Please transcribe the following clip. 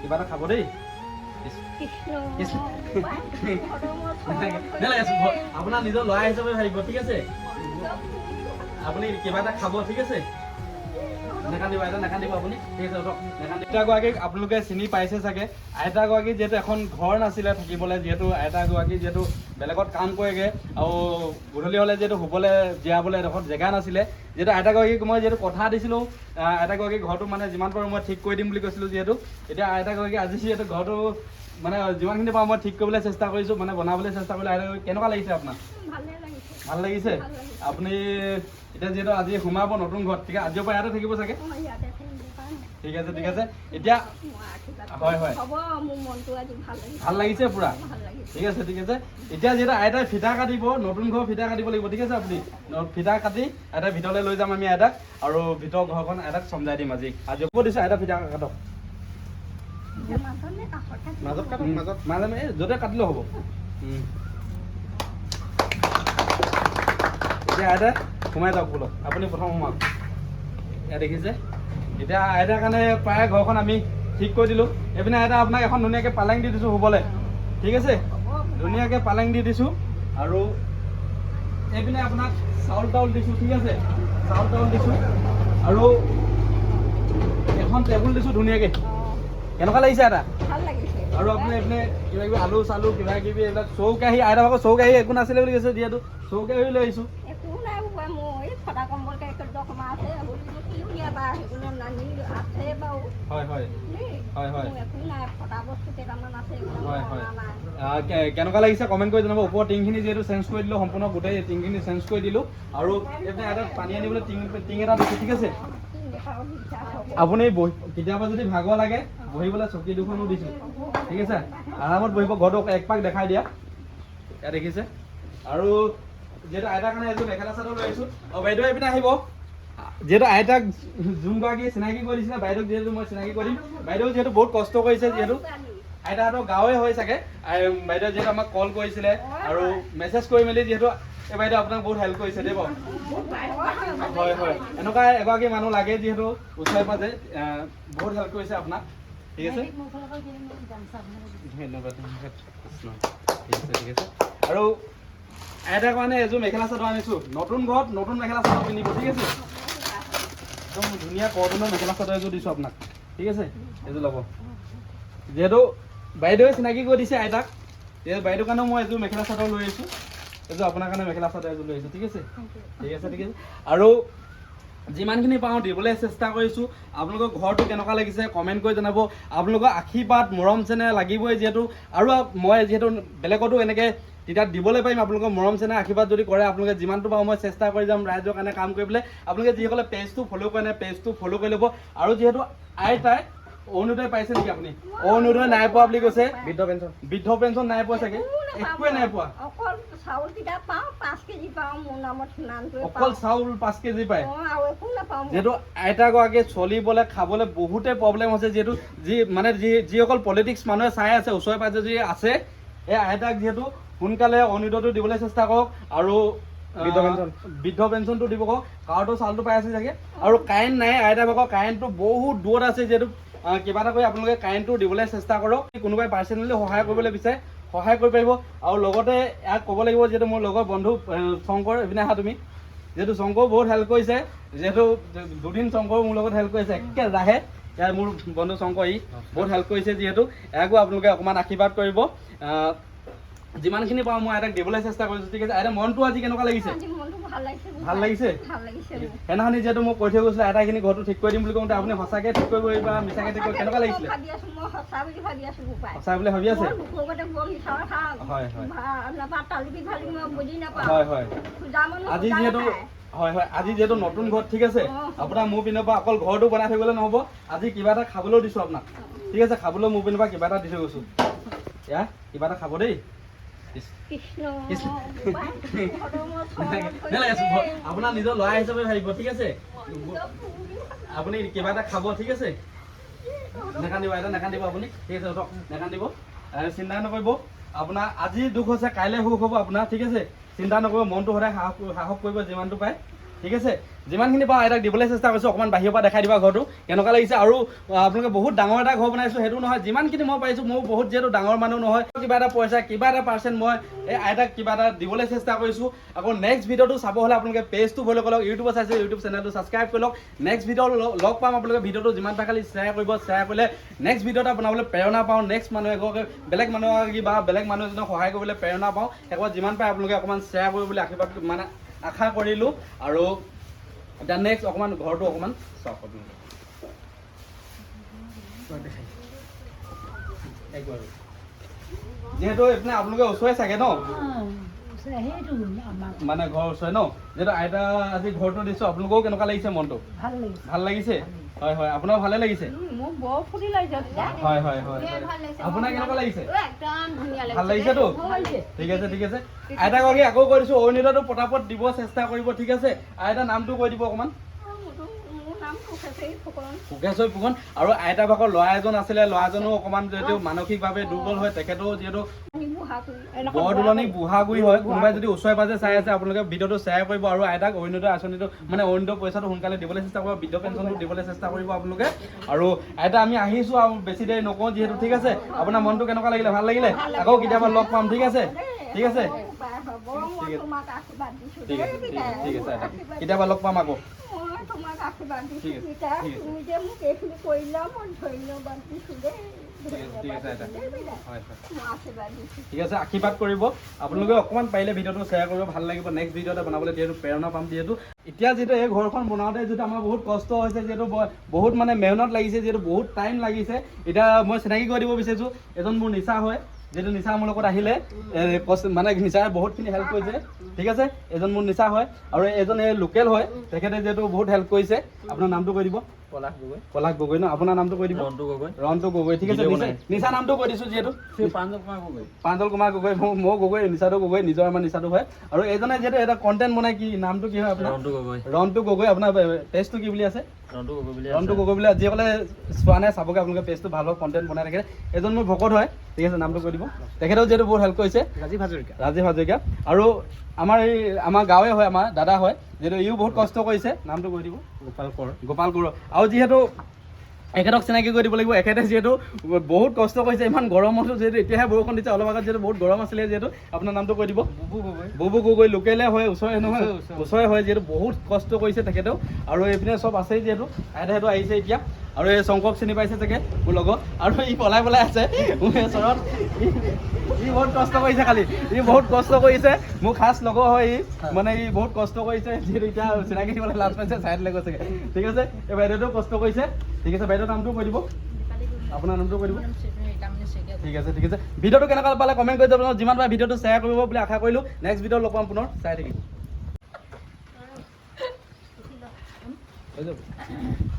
কিবা এটা খাব দেই আপোনাৰ নিজৰ ল'ৰা হিচাপে ভাবিব ঠিক আছে আপুনি কিবা এটা খাব ঠিক আছে নেকান্দিব এটা নেকান্দিব আপুনি ঠিক আছে আইতাগৰাকীক আপোনালোকে চিনি পাইছে চাগে আইতাগৰাকী যিহেতু এখন ঘৰ নাছিলে থাকিবলৈ যিহেতু আইতাগৰাকী যিহেতু বেলেগত কাম কৰেগৈ আৰু গধূলি হ'লে যিহেতু শুবলৈ জীয়াবলৈ এডোখৰত জেগা নাছিলে যিহেতু আইতাগৰাকীক মই যিহেতু কথা দিছিলোঁ আইতাগৰাকীক ঘৰটো মানে যিমান পাৰোঁ মই ঠিক কৰি দিম বুলি কৈছিলোঁ যিহেতু এতিয়া আইতাগৰাকী আজি যিহেতু ঘৰটো মানে যিমানখিনি পাৰোঁ মই ঠিক কৰিবলৈ চেষ্টা কৰিছোঁ মানে বনাবলৈ চেষ্টা কৰিলোঁ আইতাগৰাকী কেনেকুৱা লাগিছে আপোনাৰ ভাল লাগিছে আপুনি এতিয়া যিহেতু আজি সোমাব নতুন ঘৰত ঠিক আছে আজিৰ পৰা ইয়াতে থাকিব চাগে ঠিক আছে এতিয়া হয় ভাল লাগিছে পুৰা ঠিক আছে এতিয়া যিহেতু আইতাই ফিটা কাটিব নতুন ঘৰ ফিটা কাটিব লাগিব ঠিক আছে আপুনি ফিটা কাটি আইতাই ভিতৰলৈ লৈ যাম আমি আইতাক আৰু ভিতৰ ঘৰখন আইতাক চমজাই দিম আজি ক'ব দিছোঁ আইতা ফিটা কাটক মাজত কাটক মাজে য'তে কাটিলেও হ'ব এতিয়া আইতা সোমাই যাওক বোলো আপুনি প্ৰথম সোমাওক এয়া দেখিছে এতিয়া আইতাৰ কাৰণে প্ৰায় ঘৰখন আমি ঠিক কৰি দিলোঁ এইপিনে আইতা আপোনাক এখন ধুনীয়াকৈ পালেং দি দিছোঁ শুবলৈ ঠিক আছে ধুনীয়াকৈ পালেং দি দিছোঁ আৰু এইপিনে আপোনাক চাউল তাউল দিছোঁ ঠিক আছে চাউল তাউল দিছোঁ আৰু এখন টেবুল দিছোঁ ধুনীয়াকৈ কেনেকুৱা লাগিছে আইতা আৰু আপুনি এইপিনে কিবা কিবি আলু চালু কিবা কিবি এইবিলাক চৌকেৰাহী আইতা ভাগৰ চৌকেৰাহী একো নাছিলে বুলি কৈছে যিহেতু চৌকেৰাহী লৈ আহিছোঁ কেনেকুৱা লাগিছে কমেণ্ট কৰি জনাব ওপৰৰ টিংখিনি যিহেতু চেঞ্জ কৰি দিলোঁ সম্পূৰ্ণ গোটেই টিংখিনি চেঞ্জ কৰি দিলোঁ আৰু এইপিনে এটা পানী আনিবলৈ টিং এটা দিছোঁ ঠিক আছে আপুনি কেতিয়াবা যদি ভাগৰ লাগে বহিবলৈ চকী দুখনো দিছোঁ ঠিক আছে আৰামত বহিব ঘৰটো এক পাক দেখাই দিয়া ইয়াত দেখিছে আৰু যিহেতু আইতাৰ কাৰণে এযোৰ মেখেলা চাদৰ লৈ আহিছোঁ আৰু বাইদেউ এইপিনে আহিব যিহেতু আইতাক যোনগৰাকী চিনাকি কৰি দিছিলে বাইদেউক যিহেতু মই চিনাকি কৰিম বাইদেউ যিহেতু বহুত কষ্ট কৰিছে যিহেতু আইতাহঁতৰ গাঁৱে হয় চাগে বাইদেউ যিহেতু আমাক কল কৰিছিলে আৰু মেছেজ কৰি মেলি যিহেতু এই বাইদেউ আপোনাক বহুত হেল্প কৰিছে দেই বাৰু হয় এনেকুৱা এগৰাকী মানুহ লাগে যিহেতু ওচৰে পাজৰে বহুত হেল্প কৰিছে আপোনাক ঠিক আছে ধন্যবাদ ঠিক আছে আৰু আইতাৰ কাৰণে এযোৰ মেখেলা চাদৰ আনিছোঁ নতুন ঘৰত নতুন মেখেলা চাদৰ পিন্ধিব ঠিক আছে একদম ধুনীয়া কটনৰ মেখেলা চাদৰ এযোৰ দিছোঁ আপোনাক ঠিক আছে এযোৰ ল'ব যিহেতু বাইদেৱে চিনাকি কৰি দিছে আইতাক যিহেতু বাইদেউৰ কাৰণেও মই এযোৰ মেখেলা চাদৰ লৈ আহিছোঁ এযোৰ আপোনাৰ কাৰণে মেখেলা চাদৰ এযোৰ লৈ আহিছোঁ ঠিক আছে আৰু যিমানখিনি পাওঁ দিবলৈ চেষ্টা কৰিছোঁ আপোনালোকৰ ঘৰটো কেনেকুৱা লাগিছে কমেণ্ট কৰি জনাব আপোনালোকৰ আশীৰ্বাদ মৰম চেনেহ লাগিবই যিহেতু আৰু মই যিহেতু বেলেগতো এনেকৈ তেতিয়া দিবলৈ পাৰিম আপোনালোকৰ মৰম চেনেহ আশীৰ্বাদ যদি কৰে আপোনালোকে যিমানটো পাওঁ মই চেষ্টা কৰি যাম ৰাইজৰ কাৰণে কাম কৰিবলৈ আপোনালোকে যিসকলে পেজটো ফ'ল' কৰে নাই পেজটো ফ'ল' কৰি ল'ব আৰু যিহেতু আইতাই অৰুণোদয় পাইছে নেকি আপুনি অৰুণোদয় নাই পোৱা বুলি কৈছে বৃদ্ধ পেঞ্চন নাই পোৱা চাগে একোৱে নাই পোৱা অকল চাউল 5 কেজি পায় যিহেতু আইতাগৰাকীয়ে চলিবলৈ খাবলৈ বহুতে প্ৰব্লেম হৈছে যিহেতু যিসকল পলিটিক্স মানুহে চাই আছে ওচৰে পাজৰে যি আছে এই আইতাক যিহেতু সোনকালে অৰুণোদয়টো দিবলৈ চেষ্টা কৰক আৰু বৃদ্ধ পেঞ্চনটো দিব কওক কাৰ্ডৰ চাউলটো পাই আছে চাগে আৰু কাৰেণ্ট নাই আইতা ভাগৰ কাৰেণ্টটো বহুত দূৰত আছে যিহেতু কিবা এটা কৰি আপোনালোকে কাৰেণ্টটো দিবলৈ চেষ্টা কৰক কোনোবাই পাৰ্চনেলি সহায় কৰিবলৈ বিচাৰে সহায় কৰিব পাৰিব আৰু লগতে ইয়াক ক'ব লাগিব যিহেতু মোৰ লগৰ বন্ধু শংকৰ এইপিনে আহা তুমি যিহেতু শংকৰো বহুত হেল্প কৰিছে যিহেতু দুদিন শংকৰো মোৰ লগত হেল্প কৰিছে একে ৰাহে ইয়াৰ মোৰ বন্ধু শংকৰ ই বহুত হেল্প কৰিছে যিহেতু ইয়াকো আপোনালোকে অকণমান আশীৰ্বাদ কৰিব যিমানখিনি পাওঁ মই আইতাক দিবলৈ চেষ্টা কৰিছোঁ ঠিক আছে আইতা মনটো আজি কেনেকুৱা লাগিছে ভাল লাগিছে সেইদিনাখনি যিহেতু মই কৈ থৈ গৈছিলোঁ আইতাখিনি ঘৰটো ঠিক কৰি দিম বুলি কওঁতে আপুনি সঁচাকৈ ঠিক কৰিব পাৰিব মিছাকৈ ঠিক কৰিব কেনেকুৱা লাগিছিলে সঁচা বুলি ভাবি আছে হয় আজি যিহেতু নতুন ঘৰত ঠিক আছে আপোনাৰ মোৰ পিনৰ পৰা অকল ঘৰটো বনাই থাকিবলৈ নহ'ব আজি কিবা এটা খাবলৈও দিছোঁ আপোনাক ঠিক আছে খাবলৈ মোৰ পিনৰ পৰা কিবা এটা দি থৈ গৈছোঁ কিবা এটা খাব দেই আপোনাৰ নিজৰ ল'ৰা হিচাপে ভাবিব ঠিক আছে আপুনি কিবা এটা খাব ঠিক আছে নেকান্দিব এটা নেকান্দিব আপুনি ঠিক আছে নেকান্দিব চিন্তা নকৰিব আপোনাৰ আজি দুখ হৈছে কাইলৈ সুখ হ'ব আপোনাৰ ঠিক আছে চিন্তা নকৰিব মনটো সদায় সাহস কৰিব যিমানটো পায় ঠিক আছে যিমানখিনি পাওঁ আইতাক দিবলৈ চেষ্টা কৰিছোঁ অকণমান বাহিৰৰ পৰা দেখাই দিবা ঘৰটো কেনেকুৱা লাগিছে আৰু আপোনালোকে বহুত ডাঙৰ এটা ঘৰ বনাইছোঁ সেইটো নহয় যিমানখিনি মই পাৰিছোঁ মোৰ বহুত যিহেতু ডাঙৰ মানুহ নহয় কিবা এটা পইচা কিবা এটা পাৰ্চেণ্ট মই এই আইতাক কিবা এটা দিবলৈ চেষ্টা কৰিছোঁ আকৌ নেক্সট ভিডিঅ'টো চাব হ'লে আপোনালোকে পেজটো ফ'ল' কৰি লওক ইউটিউবত চাইছে ইউটিউব চেনেলটো ছাবস্ক্ৰাইব কৰি লওক নেক্সট ভিডিঅ' লগ পাম আপোনালোকে ভিডিঅ'টো যিমান পাৰে খালি শ্বেয়াৰ কৰিব শ্বেয়াৰ কৰিলে নেক্সট ভিডিঅ' এটা বনাবলৈ প্ৰেৰণা পাওঁ নেক্সট মানুহ এগৰাকী বেলেগ মানুহ এগৰাকী বা বেলেগ মানুহ এজনক সহায় কৰিবলৈ প্ৰেৰণা পাওঁ একবাৰ যিমান পাৰে আপোনালোকে অকণমান শ্বেয়াৰ কৰিব বুলি আশীৰ্বাদ মানে আশা কৰিলোঁ আৰু এতিয়া নেক্সট অকণমান ঘৰটো অকণমান চাওক যিহেতু এইপিনে আপোনালোকে ওচৰে চাগে ন মানে ঘৰ ওচৰে ন যিহেতু আইতা আজি ঘৰটো দিছোঁ আপোনালোকেও কেনেকুৱা লাগিছে মনটো ভাল লাগিছে হয় হয় আপোনাৰ ভালে লাগিছে হয় হয় হয় আপোনাৰ কেনেকুৱা লাগিছে ভাল লাগিছেতো ঠিক আছে ঠিক আছে আইতা গৰাকী আকৌ কৈ দিছোঁ অৰুণোদয়টো পটাপট দিব চেষ্টা কৰিব ঠিক আছে আইতা নামটো কৈ দিব অকণমান কোকেশ্বৰী ফুকন আৰু আইতা ভাগৰ ল'ৰা এজন আছিলে ল'ৰাজনো অকণমান যিহেতু মানসিকভাৱে দুৰ্বল হয় তেখেতেও যিহেতু বৰদুলনি বুঢ়াগুৰি হয় কোনোবাই যদি ওচৰে পাজৰে চাই আছে আপোনালোকে ভিডিঅ'টো শ্বেয়াৰ কৰিব আৰু আইতাক অৰুণোদয় আঁচনিটো মানে অৰুণোদয় পইচাটো সোনকালে দিবলৈ চেষ্টা কৰিব বৃদ্ধ পেঞ্চনটো দিবলৈ চেষ্টা কৰিব আপোনালোকে আৰু আইতা আমি আহিছোঁ আৰু বেছি দেৰি নকওঁ যিহেতু ঠিক আছে আপোনাৰ মনটো কেনেকুৱা লাগিলে ভাল লাগিলে আকৌ কেতিয়াবা লগ পাম ঠিক আছে ঠিক আছে ঠিক আছে ঠিক আছে আইতা কেতিয়াবা লগ পাম আকৌ ঠিক আছে আশীৰ্বাদ কৰিব আপোনালোকে অকণমান পাৰিলে ভিডিঅ'টো শ্বেয়াৰ কৰিব ভাল লাগিব নেক্সট ভিডিঅ' এটা বনাবলৈ যিহেতু প্ৰেৰণা পাম যিহেতু এতিয়া যিহেতু এই ঘৰখন বনাওঁতে যিহেতু আমাৰ বহুত কষ্ট হৈছে যিহেতু বহুত মানে মেহনত লাগিছে যিহেতু বহুত টাইম লাগিছে এতিয়া মই চিনাকি কৰি দিব বিচাৰিছোঁ এজন মোৰ নিচা হয় যিহেতু নিচা মোৰ লগত আহিলে মানে নিচাই বহুতখিনি হেল্প কৰিছে ঠিক আছে এজন মোৰ নিচা হয় আৰু এজন এই লোকেল হয় তেখেতে যিহেতু বহুত হেল্প কৰিছে আপোনাৰ নামটো কৈ দিব পলাশ গগৈ ন আপোনাৰ নামটো কৈ দিব ৰন্তু গগৈ ঠিক আছে নিচা নামটো কৈ দিছোঁ যিহেতু প্ৰাঞ্জল কুমাৰ গগৈ মই গগৈ নিচাটো গগৈ নিজৰ আমাৰ নিচাটো হয় আৰু এইজনে যিহেতু এটা কণ্টেণ্ট বনাই কি নামটো কি হয় আপোনাৰ ৰন্তু গগৈ আপোনাৰ পেজটো কি বুলি আছে ৰন্তু গগৈ বুলি যিসকলে চোৱা নাই চাবগৈ আপোনালোকে পেজটো ভাল কণ্টেণ্ট বনাই থাকে এজন মোৰ ভকত হয় ঠিক আছে নামটো কৈ দিব তেখেতেও যিহেতু বহুত হেল্প কৰিছে ৰাজীৱ হাজৰিকা আৰু আমাৰ গাঁৱে হয় আমাৰ দাদা হয় যিহেতু ইও বহুত কষ্ট কৰিছে নামটো কৈ দিব গোপাল কোঁৱৰ আৰু যিহেতু এখেতক চিনাকি কৰি দিব লাগিব এখেতে যিহেতু বহুত কষ্ট কৰিছে ইমান গৰমতো যিহেতু এতিয়াহে বৰষুণ দিছে অলপ আগত যিহেতু বহুত গৰম আছিলে যিহেতু আপোনাৰ নামটো কৈ দিব বুবু গগৈ লোকেলে হয় ওচৰে নহয় ওচৰে হয় যিহেতু বহুত কষ্ট কৰিছে তেখেতেও আৰু এইপিনে চব আছেই যিহেতু আইতাহেঁতো আহিছে এতিয়া আৰু এই শংকক চিনি পাইছে চাগে মোৰ লগত আৰু ই পলাই আছে মোৰ ওচৰত ই বহুত কষ্ট কৰিছে খালি ই বহুত কষ্ট কৰিছে মোৰ খাচ লগৰ হয় ই মানে ই বহুত কষ্ট কৰিছে যিহেতু এতিয়া চিনাকি দিবলৈ লাজ পাইছে চাইডলৈ গৈছেগৈ ঠিক আছে এই বাইদেউটো কষ্ট কৰিছে ঠিক আছে বাইদেউৰ নামটো কৈ দিব আপোনাৰ নামটো কৈ দিব ঠিক আছে ভিডিঅ'টো কেনেকুৱা পালে কমেণ্ট কৰি দিব যিমান পাৰে ভিডিঅ'টো শ্বেয়াৰ কৰিব বুলি আশা কৰিলোঁ নেক্সট ভিডিঅ' লগ পাম পুনৰ চাই থাকিম হৈ যাব